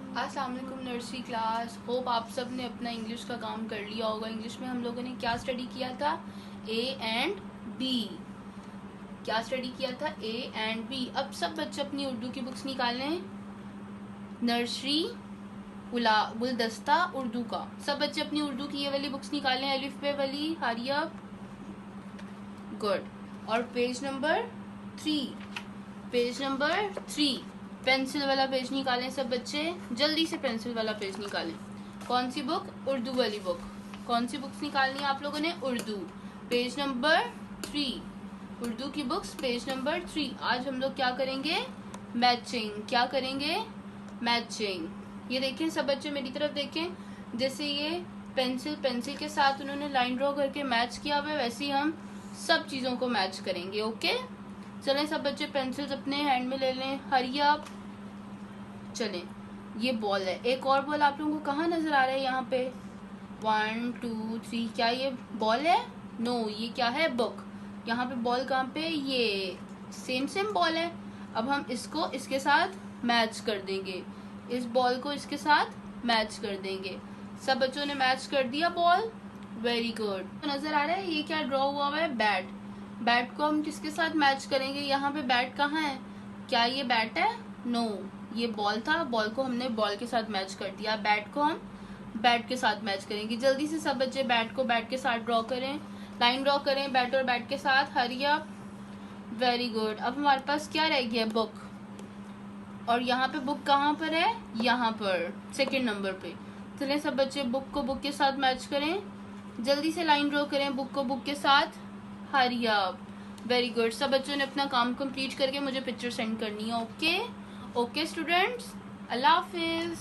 अस्सलाम वालेकुम nursery class. Hope आप सब ने अपना इंग्लिश का काम कर लिया होगा। इंग्लिश में हम लोगों ने क्या स्टडी किया था? A and B. क्या स्टडी किया था? A and B. अब सब बच्चे अपनी उर्दू की बुक्स निकालें। नर्सरी गुलदस्ता उर्दू का। सब बच्चे अपनी उर्दू की ये वाली बुक्स निकालें, अलिफ पे वाली। Hurry up, good. और page number 3, page number 3 pencil वाला पेज निकालें सब बच्चे, जल्दी से पेंसिल वाला पेज निकालें। कौन सी बुक? उर्दू वाली बुक। कौन सी बुक्स निकालनी है आप लोगों ने? उर्दू। पेज नंबर 3, उर्दू की बुक्स, पेज नंबर 3। आज हम लोग क्या करेंगे? मैचिंग। क्या करेंगे? मैचिंग। ये देखें सब बच्चे, मेरी तरफ देखें। जैसे ये पेंसिल के साथ उन्होंने लाइन ड्रॉ करके मैच किया हुआ है, वैसे ही हम सब चीजों को मैच करेंगे। ओके, चलें सब बच्चे पेंसिल्स अपने हैंड में ले लें। हरी अप, चलें। ये बॉल है, एक और बॉल आप लोगों को कहाँ नजर आ रहा है? यहाँ पे 1 2 3। क्या ये बॉल है? नो, ये क्या है? बुक। यहाँ पे बॉल कहाँ पे? ये सेम बॉल है। अब हम इसको इसके साथ मैच कर देंगे, इस बॉल को इसके साथ मैच कर देंगे। सब बच्चों ने मैच कर दिया बॉल, वेरी गुड। नजर आ रहा है ये क्या ड्रॉ हुआ है? बैट। बैट को हम किसके साथ मैच करेंगे? यहाँ पे बैट कहाँ है? क्या ये बैट है? नो, ये बॉल था, बॉल को हमने बॉल के साथ मैच कर दिया। बैट को हम बैट के साथ मैच करेंगे। जल्दी से सब बच्चे बैट को बैट के साथ ड्रॉ करें, लाइन ड्रॉ करें बैट और बैट के साथ। Hurry up, very good. अब हमारे पास क्या रह गया? बुक। और यहाँ पे बुक कहाँ पर है? यहाँ पर सेकंड नंबर पे। चलें सब बच्चे बुक को बुक के साथ मैच करें, जल्दी से लाइन ड्रॉ करें बुक को बुक के साथ। Hurry up, very good. सब बच्चों ने अपना काम कंप्लीट करके मुझे पिक्चर सेंड करनी है। ओके ओके स्टूडेंट्स, अल्लाह हाफिज।